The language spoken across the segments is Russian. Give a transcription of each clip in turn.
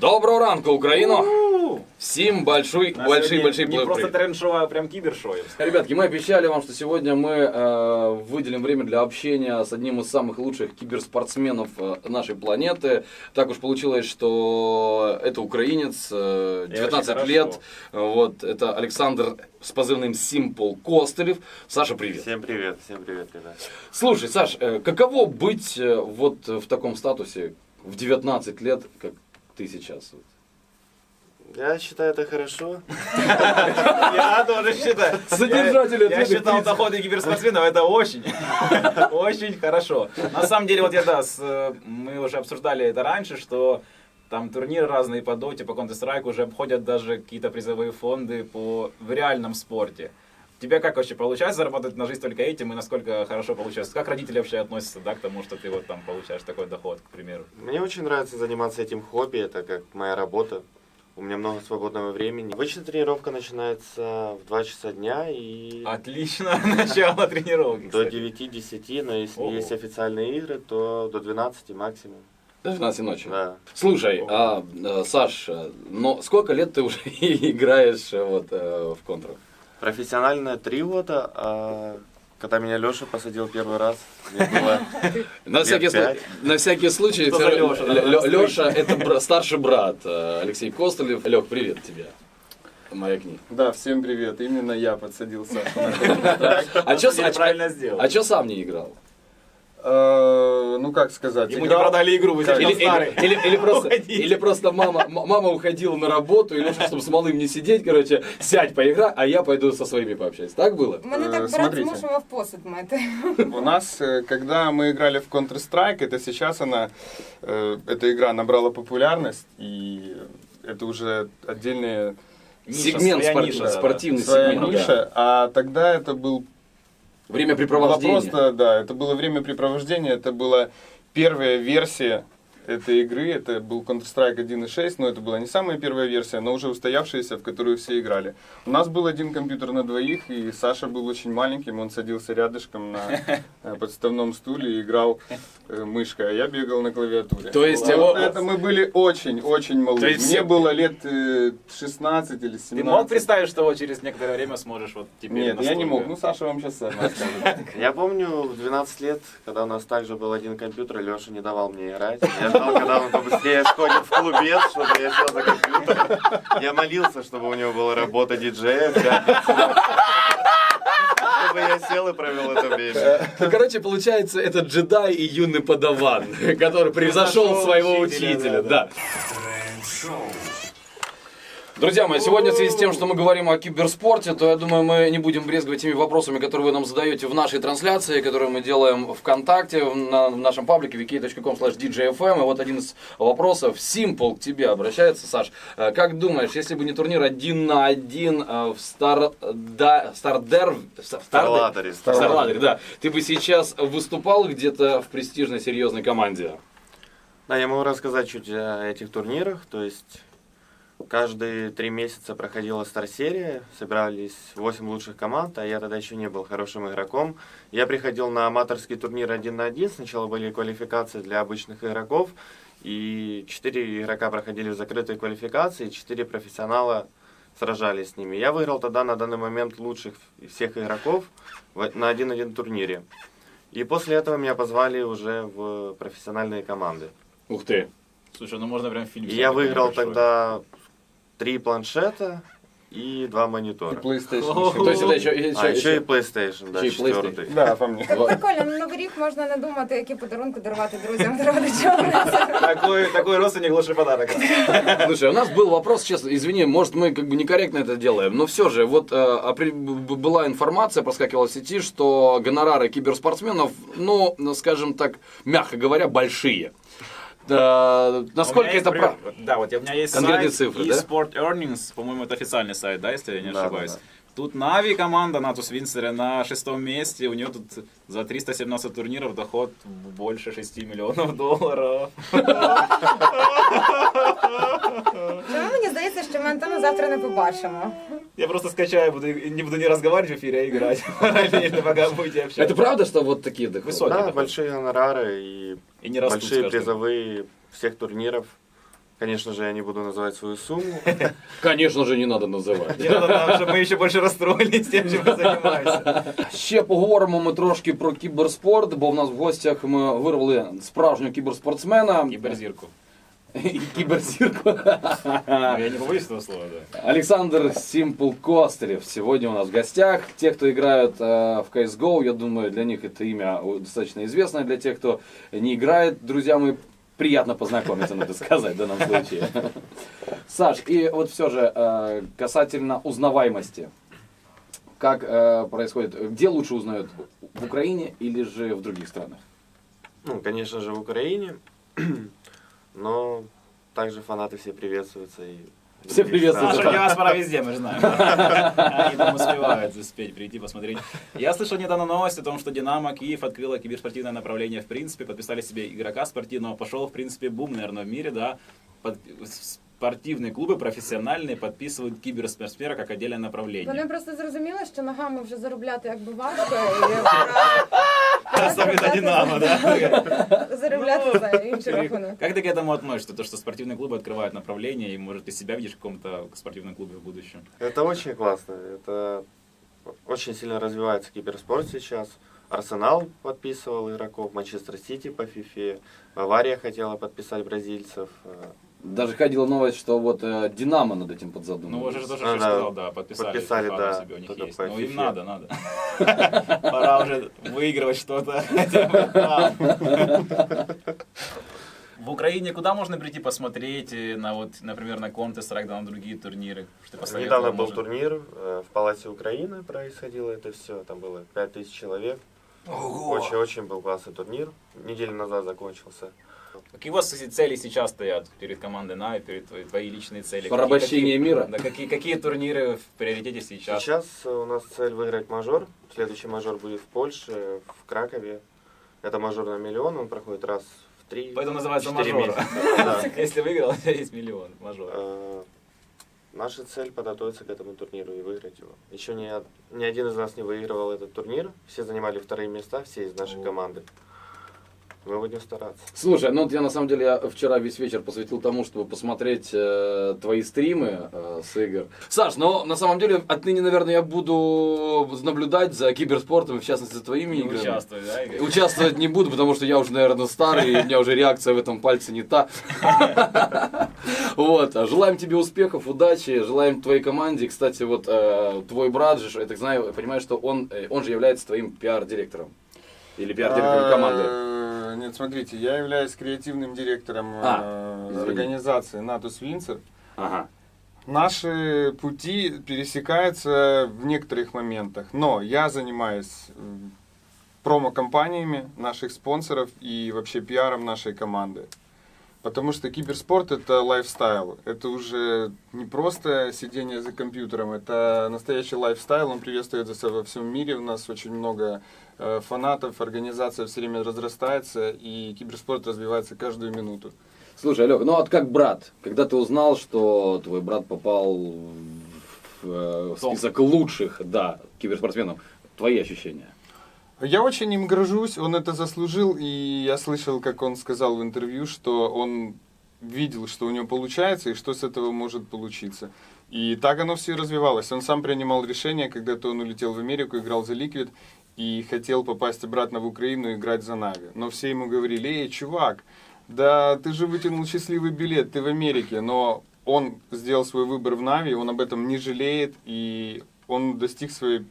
Доброго ранку, Украину! Всем большой Не просто трендшоу, а прям кибершоу. Ребятки, мы обещали вам, что сегодня мы выделим время для общения с одним из самых лучших киберспортсменов нашей планеты. Так уж получилось, что это украинец, 19 лет. Вот, это Александр с позывным Simple Костылев. Саша, привет. Всем привет, ребят. Слушай, Саш, каково быть вот в таком статусе в 19 лет, как ты сейчас? Я считаю, это хорошо. Я тоже считаю. Содержатель Я считал доходы киберспортсменов, это очень, очень хорошо. На самом деле, вот мы уже обсуждали это раньше, что там турниры разные по доте, по Counter-Strike уже обходят даже какие-то призовые фонды в реальном спорте. У тебя как вообще получается заработать на жизнь только этим и насколько хорошо получается? Как родители вообще относятся, да, к тому, что ты вот там получаешь такой доход, к примеру? Мне очень нравится заниматься этим хобби, это как моя работа. У меня много свободного времени. Обычно тренировка начинается в 2 часа дня и... Отлично, начало тренировки, до кстати. 9-10, но если есть официальные игры, то до 12 максимум. До 12 ночи? Да. Слушай, Саш, но сколько лет ты уже играешь в контру? Профессионально 3 года, а когда меня Леша посадил первый раз, мне было На всякий случай, Что за Лёша? Леша это старший брат Алексей Костылев. Лёх, привет тебе. Маякни. Да, всем привет. Именно я подсадил Сашу на Counter-Strike. Правильно сделал. А чё сам не играл? Ну как сказать, Ему не продали игру, вы слишком старый. Или просто мама уходила на работу, и Леша, чтобы с малым не сидеть, короче, сядь, поиграй, а я пойду со своими пообщаюсь. Так было? Мене так брат Смотрите. змушував посуд мити. у нас, когда мы играли в Counter-Strike, это сейчас эта игра набрала популярность, и это уже отдельный Сегмент своя ниша, да, спортивный своя сегмент. ниша, а тогда это было Времяпрепровождение. просто, да, это было времяпрепровождение, это была первая версия этой игры, это был Counter-Strike 1.6, но это была не самая первая версия, но уже устоявшаяся, в которую все играли. У нас был один компьютер на двоих, и Саша был очень маленьким, он садился рядышком на подставном стуле и играл мышкой, а я бегал на клавиатуре. То есть Это мы были очень-очень То молоды. есть Мне все- было лет 16 или 17. Ты мог представить, что вот через некоторое время сможешь вот теперь Нет, я не настолько? мог. Ну, Саша вам сейчас сам расскажет. Я помню, в 12 лет, когда у нас также был один компьютер, Леша не давал мне играть. Я ждал, когда он побыстрее сходит в клубец, чтобы я сел за компьютер. Я молился, чтобы у него была работа диджея в пятницу. Чтобы я сел и провел это время. Ну, короче, получается, это джедай и юный подаван, который превзошел Превзошел своего учителя, учителя. да. Да. Друзья мои, сегодня в связи с тем, что мы говорим о киберспорте, то я думаю, мы не будем брезговать теми вопросами, которые вы нам задаете в нашей трансляции, которые мы делаем ВКонтакте, в нашем паблике vk.com/djfm. И вот один из вопросов, Simple, к тебе обращается, Саш. Как думаешь, если бы не турнир 1 на 1 в Старладере, да, ты бы сейчас выступал где-то в престижной, серьезной команде? Да, я могу рассказать чуть о этих турнирах. То есть каждые 3 месяца проходила стар-серия, собирались 8 лучших команд, а я тогда еще не был хорошим игроком. Я приходил на аматорский турнир 1 на 1, сначала были квалификации для обычных игроков, и 4 игрока проходили в закрытой квалификации, 4 профессионала сражались с ними. Я выиграл тогда на данный момент лучших всех игроков на 1-1 турнире. И после этого меня позвали уже в профессиональные команды. Ух ты. Слушай, ну можно прям фильм И снять я такой выиграл небольшой. тогда 3 планшета и 2 монитора. И PlayStation. То есть это еще Еще и PlayStation, да, Еще и PlayStation. 4. Да, помню. Прикольно, на Новий рік можна не думати, які подарунки дарувати друзям та родичам. Такой родственник лучший подарок. Слушай, у нас был вопрос, честно, извини, может мы как бы некорректно это делаем, но все же, вот была информация, проскакивала в сети, что гонорары киберспортсменов, ну, скажем так, мягко говоря, большие. Насколько это правда? Да, вот у меня есть Конкретные сайт цифры, да? eSport Earnings, по-моему, это официальный сайт, да, если я не Да, ошибаюсь. да. Тут Нави команда, Натус Винцере на 6-м месте. У нее тут за 317 турниров доход больше 6 миллионов долларов. Чому мені здається, що ми Антона завтра не побачимо? Я просто скачаю, не буду не разговаривать в эфире, а играть параллельно, пока будете общаться. Это правда, что вот такие доходы? Высокие. Да, доходы. большие гонорары и, И не растут, большие скажем. призовые всех турниров. Конечно же, я не буду называть свою сумму. Конечно же, не надо називати. Не надо нам, чтобы мы еще больше расстроились тем, чем мы занимаемся. Ще поговоримо ми трошки про кіберспорт, бо в нас в гостях ми вирвали справжнього кіберспортсмена. Киберзирку. І кіберзірку. Я не побоюсь этого слова, да. Александр Симпл Костырев сегодня у нас в гостях. Те, кто играют в CSGO, я думаю, для них это имя достаточно известное. Для тех, кто не играет, друзья мои, приятно познакомиться, надо сказать в данном случае. Саш, и вот все же касательно узнаваемости. Как происходит, где лучше узнают, в Украине или же в других странах? Ну, конечно же, в Украине. Но также фанаты все приветствуются. И Все приветствуют. Наша диаспора везде, мы же знаем. Да? Они там успевают успеть прийти, посмотреть. Я слышал недавно новость о том, что Динамо Киев открыло киберспортивное направление в принципе, подписали себе игрока спортивного, пошел в принципе бум, наверное, в мире, да. Спортивные клубы профессиональные подписывают киберспортсмена как отдельное направление. Вони просто зрозуміли, що ногами вже заробляти якби важко, і Особенно Динамо, да? заробляти за інший рахунок. Как ты к этому относишься? То, что спортивные клубы открывают направление, и может ты себя видишь в каком-то спортивном клубе в будущем? Это очень классно. Это очень сильно развивается киберспорт сейчас. Арсенал подписывал игроков, Манчестер Сити по FIFA, Бавария хотела подписать бразильцев. Даже ходила новость, что вот Динамо над этим подзадумывалось. Ну, уже тоже Да, сказал, да, подписали подписали, да, себе, у них только есть. по Ну, им FIFA. надо. Пора уже выигрывать что-то. хотя бы там. В Украине куда можно прийти посмотреть на, вот, например, на Counter-Strike, да, на другие турниры? Что ты посоветовал, Недавно был может? турнир в Палате Украины, происходило это все. Там было 5000 человек. Очень-очень был классный турнир. Неделю назад закончился. Какие у вас цели сейчас стоят перед командой Нави, перед твои личные цели? Порабощение мира? Да, какие турниры в приоритете сейчас? Сейчас у нас цель выиграть мажор. Следующий мажор будет в Польше, в Кракове. Это мажор на 1 миллион, он проходит раз в 3-4 Поэтому называется мажор. месяца. Да. Если выиграл, у тебя есть миллион, мажор. Наша цель подготовиться к этому турниру и выиграть его. Еще ни один из нас не выигрывал этот турнир. Все занимали вторые места, все из нашей команды. Мы будем стараться. Слушай, ну вот я на самом деле вчера весь вечер посвятил тому, чтобы посмотреть твои стримы с игр. Саш, ну на самом деле отныне, наверное, я буду наблюдать за киберспортом, в частности за твоими Не играми. участвуй, да, Игорь? Участвовать не буду, потому что я уже, наверное, старый, и у меня уже реакция в этом пальце не та. Вот, желаем тебе успехов, удачи, желаем твоей команде. Кстати, вот твой брат же, я так знаю, я понимаю, что он же является твоим пиар-директором. Или пиар-директором команды. Нет, смотрите, я являюсь креативным директором извини. организации Натус Винцер. Ага. Наши пути пересекаются в некоторых моментах, но я занимаюсь промо-компаниями наших спонсоров и вообще пиаром нашей команды. Потому что киберспорт — это лайфстайл. Это уже не просто сидение за компьютером, это настоящий лайфстайл. Он приветствуется во всем мире. У нас очень много фанатов, организация все время разрастается, и киберспорт развивается каждую минуту. Слушай, Олег, ну вот как брат, когда ты узнал, что твой брат попал в список лучших, да, киберспортсменов, твои ощущения? Я очень им горжусь, он это заслужил, и я слышал, как он сказал в интервью, что он видел, что у него получается, и что с этого может получиться. И так оно все и развивалось. Он сам принимал решение, когда-то он улетел в Америку, играл за Liquid, и хотел попасть обратно в Украину и играть за Нави. Но все ему говорили: «Эй, чувак, да ты же вытянул счастливый билет, ты в Америке». Но он сделал свой выбор в Нави, он об этом не жалеет, и он достиг своей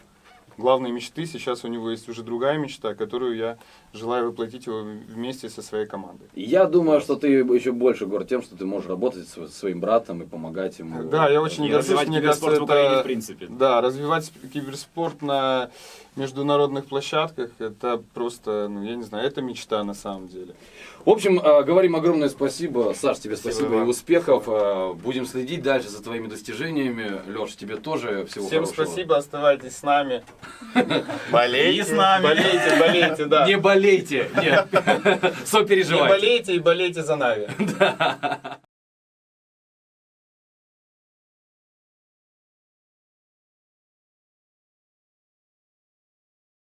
главной мечты. Сейчас у него есть уже другая мечта, которую я желаю воплотить его вместе со своей командой. Я думаю, что ты еще больше горд тем, что ты можешь работать со своим братом и помогать ему. Да, я очень И горжусь, развивать мне кажется, киберспорт в Украине это... в принципе. Да, развивать киберспорт на международных площадках, это просто, ну, я не знаю, это мечта на самом деле. В общем, говорим огромное спасибо. Саш, тебе спасибо и вам. успехов. Будем следить дальше за твоими достижениями. Леш, тебе тоже всего Всем хорошего. спасибо, оставайтесь с нами. Болейте. И с нами. Болейте, да. Не болейте. Нет. Не Сопереживайте. болейте и болейте за Нави.